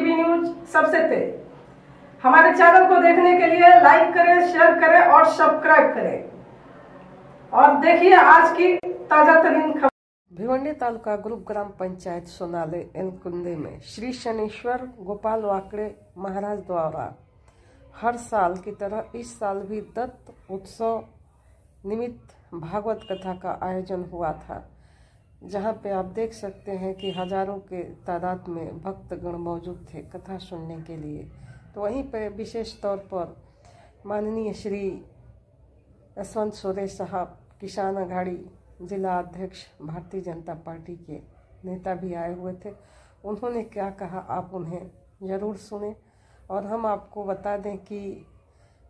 TV news सबसे तेज। हमारे चैनल को देखने के लिए लाइक करें, शेयर करें और सब्सक्राइब करें और देखिए आज की ताजा तरीन खबर। भिवंडी तालुका ग्रुप ग्राम पंचायत सोनाले एनकुंदे में श्री शनेश्वर गोपाल वाकड़े महाराज द्वारा हर साल की तरह इस साल भी दत्त उत्सव निमित्त भागवत कथा का आयोजन हुआ था, जहां पे आप देख सकते हैं कि हजारों के तादाद में भक्तगण मौजूद थे कथा सुनने के लिए। तो वहीं पर विशेष तौर पर माननीय श्री यशवंत सोरे साहब, किसान अघाड़ी जिला अध्यक्ष भारतीय जनता पार्टी के नेता भी आए हुए थे। उन्होंने क्या कहा आप उन्हें ज़रूर सुने और हम आपको बता दें कि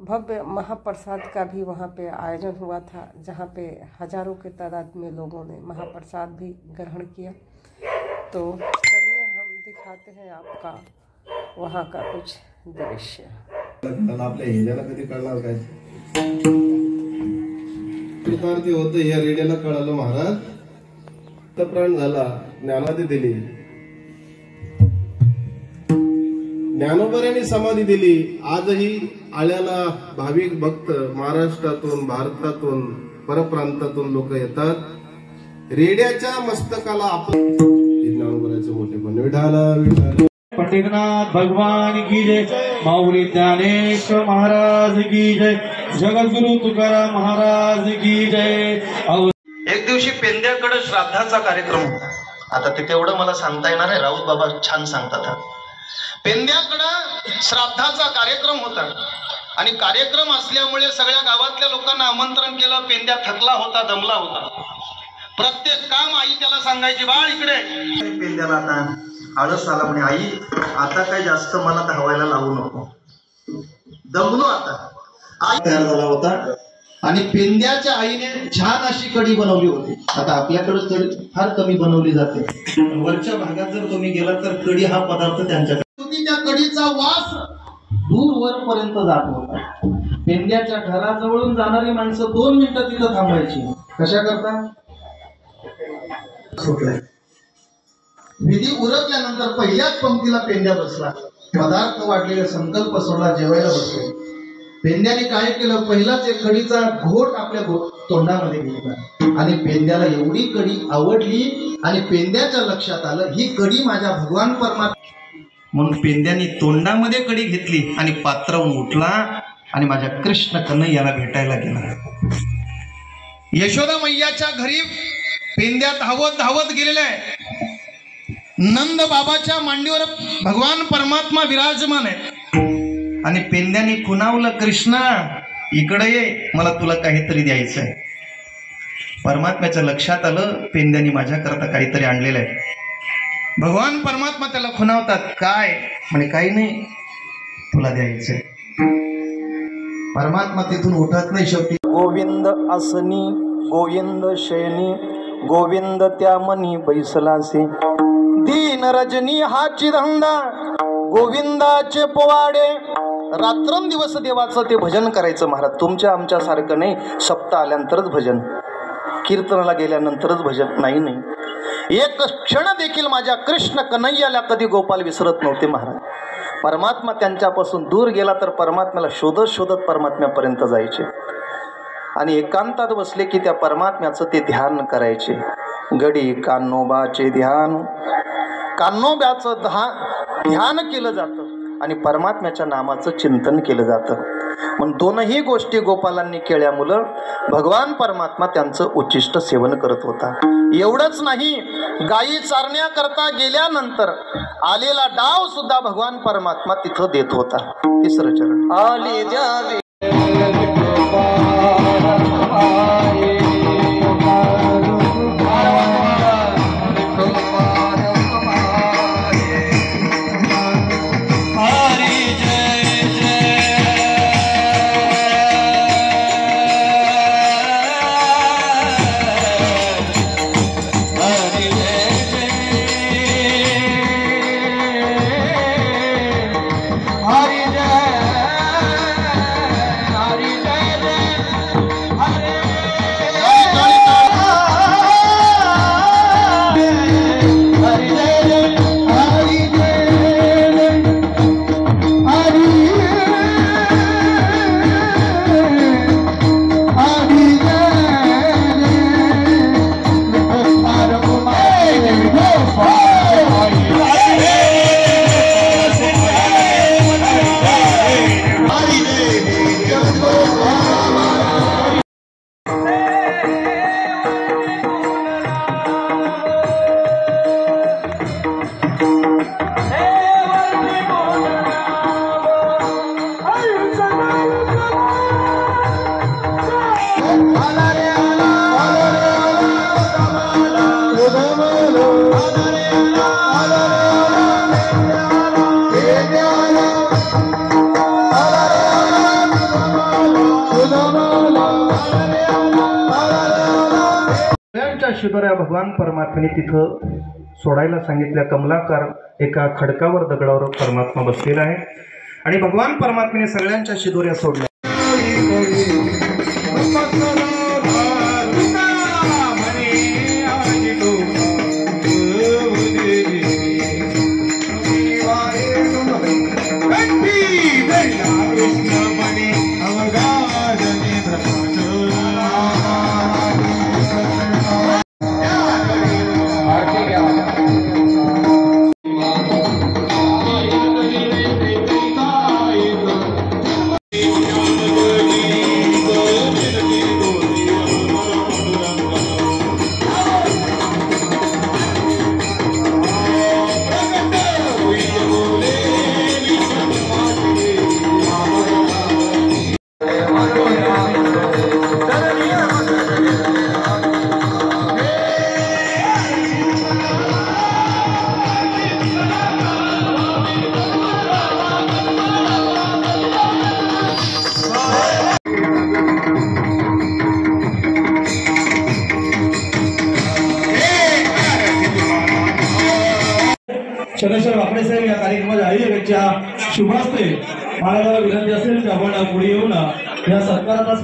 भव्य महाप्रसाद का भी वहाँ पे आयोजन हुआ था, जहाँ पे हजारों के तादाद में लोगों ने महाप्रसाद भी ग्रहण किया। तो चलिए हम दिखाते हैं आपका वहाँ का कुछ दृश्य। कृतार्थी होतं या रेड्याला कळालं महाराज तर प्राण झाला, ज्ञानादी दिली, ज्ञानोबऱ्यांनी समाधी दिली। आजही आळ्याला भाविक भक्त महाराष्ट्रातून, भारतातून, परप्रांतातून लोक येतात। रेड्याच्या मस्तकाला आपण ज्ञानोबऱ्याचे मोठेपण विठाला विठाला पंडितनाथ भगवान की जय, माऊली ज्ञानेश्वर महाराज की जय, जगद्गुरु तुकाराम महाराज की जय। एक दिवशी पेंद्याकडे श्राद्धाचा कार्यक्रम होता। आता तिथे एवढं मला सांगता येणार आहे, राऊत बाबा छान सांगतात। पेंद्याकडे श्राद्धाचा कार्यक्रम होता आणि कार्यक्रम असल्यामुळे सगळ्या गावातल्या लोकांना आमंत्रण केलं। पेंद्या थकला होता, दमला होता। प्रत्येक काम आई त्याला सांगायची, बाळ इकडे। पेंद्याला आता आळस आला, म्हणे आई आता काय जास्त मला धावायला लावू नको, दमलो आता। आई तयार झाला होता आणि पेंद्याच्या आईने छान अशी कढी बनवली होती। आता आपल्याकडे कढी फार कमी बनवली जाते, वरच्या भागात जर तुम्ही गेला तर कढी हा पदार्थ त्यांच्याकडे होती। त्या कढीचा वास दूर वरपर्यंत जात होता। पेंद्याच्या घराजवळून जाणारी माणसं 2 मिनिटं तिथं थांबायची। कशा करता? सुटलाय विधी उरकल्यानंतर पहिल्याच पंक्तीला पेंद्या बसला, पदार्थ वाढलेले संकल्प सोडला, जेवायला बसले। पेंद्याने काय केलं, पहिलाच एक कढीचा घोट आपल्या तोंडामध्ये घेतला आणि पेंद्याला एवढी कढी आवडली आणि पेंद्याच्या लक्षात आलं ही कढी माझ्या भगवान परमात्मा, म्हणून पेंद्याने तोंडामध्ये कढी घेतली आणि पात्रावून उठला आणि माझ्या कृष्ण कन्हैयाला भेटायला गेला। यशोदा मैयाच्या घरी पेंद्या धावत धावत गेलेला आहे। नंद बाबाच्या मांडीवर भगवान परमात्मा विराजमान आहे आणि पेंद्याने खुणावलं, कृष्णा इकडे ये, मला तुला काहीतरी द्यायचं आहे। परमात्म्याच्या लक्षात आलं पेंद्याने माझ्याकरता काहीतरी आणलेलं आहे। भगवान परमात्मा त्याला खुणावतात, काय म्हणे? काही नाही, तुला द्यायचंय। परमात्मा तिथून उठत नाही। शेवटी गोविंद आसनी, गोविंद शयनी, गोविंद त्या मनी बैसलासे, दीन रजनी हाची धंदा, गोविंदाचे पोवाडे। रात्रंदिवस देवाचं ते भजन करायचं महाराज। तुमच्या आमच्या सारखं नाही, सप्ताह आल्यानंतरच भजन, कीर्तनाला गेल्यानंतरच भजन नाही। एक क्षण देखील माझ्या कृष्ण कन्हैयाला कधी गोपाल विसरत नव्हते महाराज। परमात्मा त्यांच्यापासून दूर गेला तर परमात्म्याला शोधत शोधत परमात्म्यापर्यंत जायचे आणि एकांतात बसले की त्या परमात्म्याचं ते ध्यान करायचे। गडी कान्होबाचे ध्यान, कान्होब्याचं ध्यान केलं जातं आणि परमात्म्याच्या नामाचं चिंतन केलं जातं। म्हणून दोनही गोष्टी गोपालांनी केल्यामुळं भगवान परमात्मा त्यांचं उच्चिष्ट सेवन करत होता। एवढंच नाही, गायी चारण्याकरता गेल्यानंतर आलेला डाव सुद्धा भगवान परमात्मा तिथं देत होता। तिसरं चरण आले जावे हरि शिदोऱ्या भगवान परमात्म्याने तिथं सोडायला सांगितल्या. कमलाकार एका खडकावर दगडावर परमात्मा बसलेला आहे आणि भगवान परमात्म्याने सगळ्यांच्या शिदोऱ्या सोडल्या. शनेश्वर वाकडे साहेब या कार्यक्रमाच्या आयोजकांच्या शुभ हस्ते महाराजाला विनंती असेल की आपण पुढे येऊन या सत्काराचा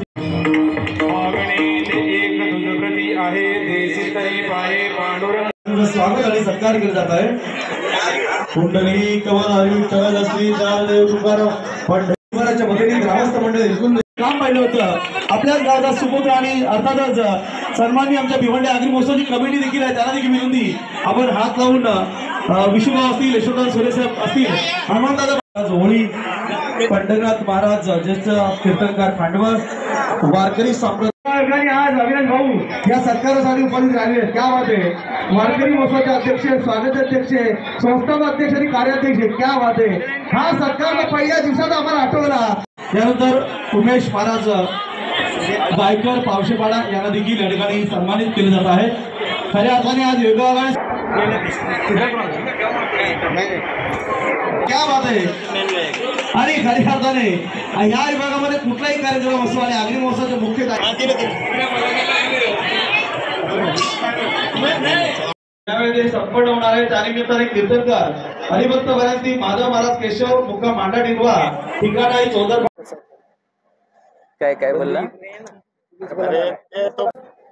स्वागत आणि सत्कार केला जात आहे. कुंडली कवल विठ्ठल श्री ज्ञानदेव तुकाराम पंढरपूरच्या वतीने ग्रामस्थ मंडळ एकूण काम पाहिलं होतं. आपल्याच गावाचा सुपुत्र आणि अर्थातच सन्माननीय आमच्या भिवंडी आगरी महोत्सवाची कमिटी देखील आहे, त्यांना देखील विनंती आपण हात लावून विष्णुभाऊ असतील, यशोधन सोरेसाहेब असतील, हनुमंतदादा होळी, पंढरनाथ महाराज ज्येष्ठ कीर्तनकार खांडवर, वारकरी संप्रदाय आज अविनाश भाऊ या सत्कारासाठी उपस्थित राहिले. क्या बात आहे. वारकरी महोत्सवाचे अध्यक्ष, स्वागत अध्यक्ष, संस्थापक अध्यक्ष आणि कार्याध्यक्ष, क्या बात आहे. हा सत्कार पहिल्या दिवसात आम्हाला आठवला. त्यानंतर उमेश महाराज गायकर पावशेपाडा यांना देखील या ठिकाणी सन्मानित केले जात आहे. खऱ्या अर्थाने आज योगायोगाने क्या बात आहे. आणि खऱ्या अर्थाने या विभागामध्ये कुठलाही कार्यक्रम असो आणि आगरी महोत्सवाचे मुख्य त्यावेळी संपन्न होणार आहे. त्यानिमित्ताने कीर्तनकार हरिभक्त वरांती माधव महाराज केशव मुक्काम मांडा डिंगवा ठिकाणा चौदर. काय बोलला.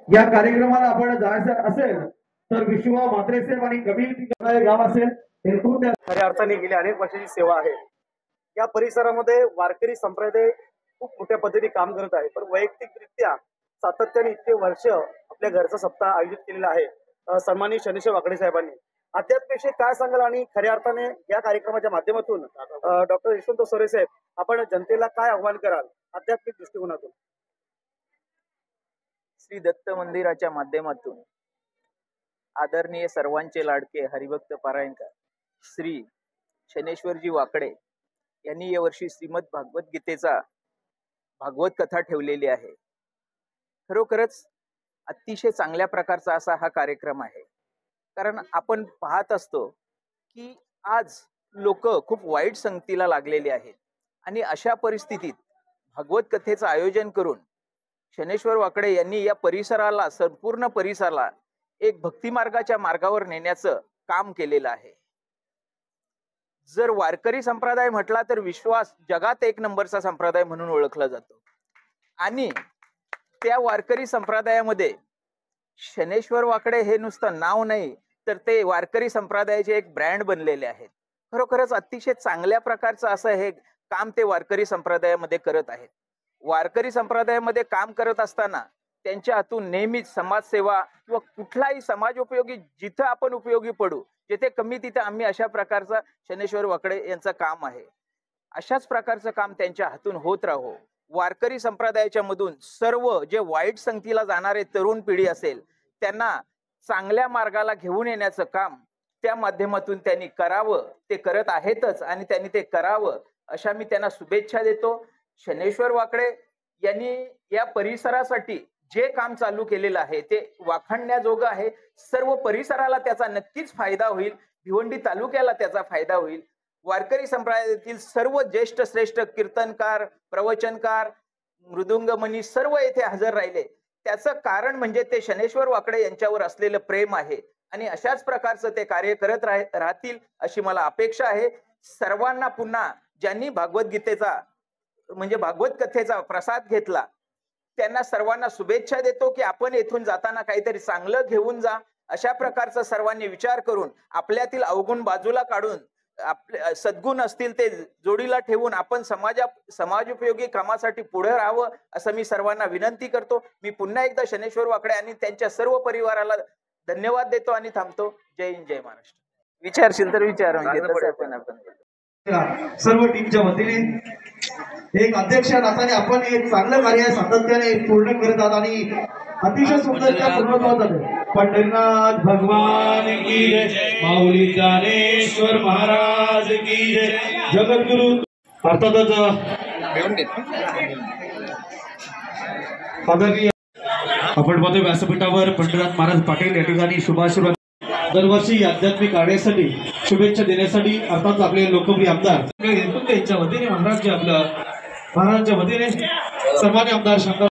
या कार्यक्रमाला आपण जायचं असेल तर विश्वभाऊ म्हात्रे साहेब आणि कमिटी गाव असेल खऱ्या अर्थाने गेली अनेक वर्षाची सेवा आहे. या परिसरामध्ये वारकरी संप्रदाय खूप मोठ्या पद्धतीने काम करत आहे. पण वैयक्तिकरित्या सातत्याने इतके वर्ष आपल्या घरचा सप्ताह आयोजित केलेला आहे सन्माननीय शनेश्वर वाकडे साहेबांनी. अध्यात्माविषयी काय सांगाल आणि खऱ्या अर्थाने या कार्यक्रमाच्या माध्यमातून डॉक्टर यशवंत सोरे साहेब आपण जनतेला काय आव्हान कराल आध्यात्मिक दृष्टिकोनातून. श्री दत्त मंदिराच्या माध्यमातून आदरणीय सर्वांचे लाडके हरिभक्त पारायणकर श्री शनेश्वरजी वाकडे यांनी यावर्षी श्रीमद भागवत गीतेचा भागवत कथा ठेवलेली आहे. खरोखरच अतिशय चांगल्या प्रकारचा असा हा कार्यक्रम आहे. कारण आपण पाहत असतो की आज लोक खूप वाईट संगतीला लागलेली आहेत आणि अशा परिस्थितीत भागवत कथेचं आयोजन करून शनेश्वर वाकडे यांनी या परिसराला, संपूर्ण परिसराला एक भक्ती मार्गाच्या मार्गावर नेण्याचं काम केलेलं आहे. जर वारकरी संप्रदाय म्हटला तर विश्वास जगात एक नंबरचा संप्रदाय म्हणून ओळखला जातो आणि त्या वारकरी संप्रदायामध्ये शनेश्वर वाकडे हे नुसतं नाव नाही तर ते वारकरी संप्रदायाचे एक ब्रँड बनलेले आहेत. खरोखरच अतिशय चांगल्या प्रकारचं असं हे काम ते वारकरी संप्रदायामध्ये करत आहेत. वारकरी संप्रदायामध्ये काम करत असताना त्यांच्या हातून नेहमीच समाजसेवा किंवा कुठलाही समाज उपयोगी जिथं आपण उपयोगी पडू, जिथे कमी तिथे आम्ही अशा प्रकारचा शनेश्वर वाकडे यांचं काम आहे. अशाच प्रकारचं काम त्यांच्या हातून होत राहो. वारकरी संप्रदायाच्या मधून सर्व जे वाईट संगतीला जाणारे तरुण पिढी असेल त्यांना चांगल्या मार्गाला घेऊन येण्याचं काम त्या माध्यमातून त्यांनी करावं. ते करत आहेतच आणि त्यांनी ते करावं अशा मी त्यांना शुभेच्छा देतो. शनेश्वर वाकडे यांनी या परिसरासाठी जे काम चालू केलेलं आहे ते वाखाणण्याजोगं आहे. सर्व परिसराला त्याचा नक्कीच फायदा होईल. भिवंडी तालुक्याला त्याचा फायदा होईल. वारकरी संप्रदायातील सर्व ज्येष्ठ श्रेष्ठ कीर्तनकार, प्रवचनकार, मृदुंगमणी सर्व येथे हजर राहिले. त्याचं कारण म्हणजे ते शनेश्वर वाकडे यांच्यावर असलेलं प्रेम आहे आणि अशाच प्रकारचं ते कार्य करत राहतील अशी मला अपेक्षा आहे. सर्वांना पुन्हा ज्यांनी भगवद्गीतेचा म्हणजे भागवत कथेचा प्रसाद घेतला त्यांना सर्वांना शुभेच्छा देतो की आपण येथून जाताना काहीतरी चांगलं घेऊन जा. अशा प्रकारचा सर्वांनी विचार करून आपल्यातील अवगुण बाजूला काढून आपले सद्गुण असतील ते जोडीला ठेवून आपण समाजोपयोगी कामासाठी पुढे राहावं असं मी सर्वांना विनंती करतो. मी पुन्हा एकदा शनेश्वर वाकडे आणि त्यांच्या सर्व परिवाराला धन्यवाद देतो आणि थांबतो. जय हिंद, जय महाराष्ट्र. विचारशील तर विचार सर्व टीमच्या वतीने एक अध्यक्ष नात्याने आपण एक चांगलं कार्य सातत्याने पूर्ण करत आहात आणि अतिशय सुंदर त्या पूर्णत्वात आलं. पंढरीनाथ भगवान की जय, माऊली ज्ञानेश्वर महाराज की जय, जगद्गुरु. अर्थातच आदरणीय आपण पाहतोय व्यासपीठावर पंढरीनाथ महाराज पाटील या ठिकाणी शुभाशीर्वाद दरवर्षी आध्यात्मिक कार्यासाठी शुभेच्छा देण्यासाठी अर्थात आपले लोकप्रिय आमदार यांच्या वतीने महाराजांच्या वतीने सन्मान्य आमदार शंकर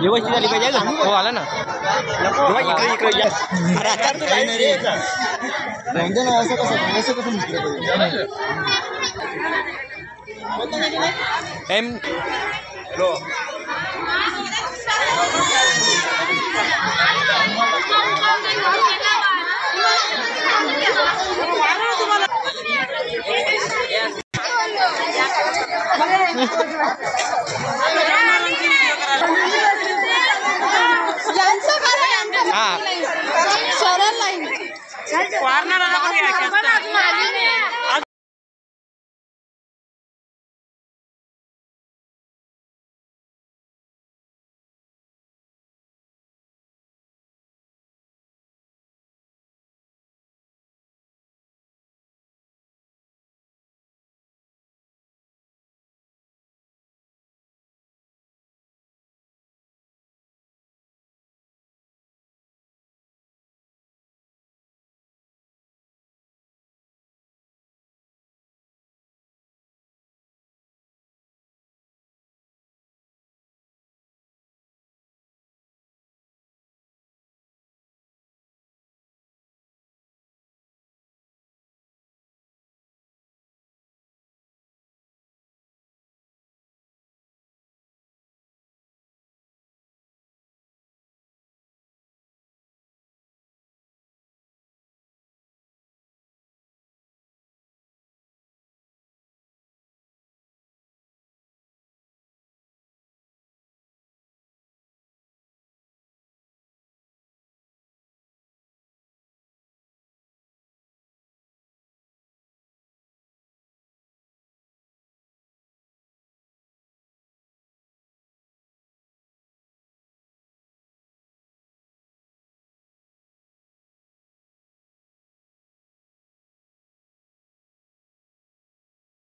व्यवस्थित झाली पाहिजे ना. हो आला ना इकडे इकडे अरे आता तर काही नाही रे असं कसं एम हॅलो सरळ लाईन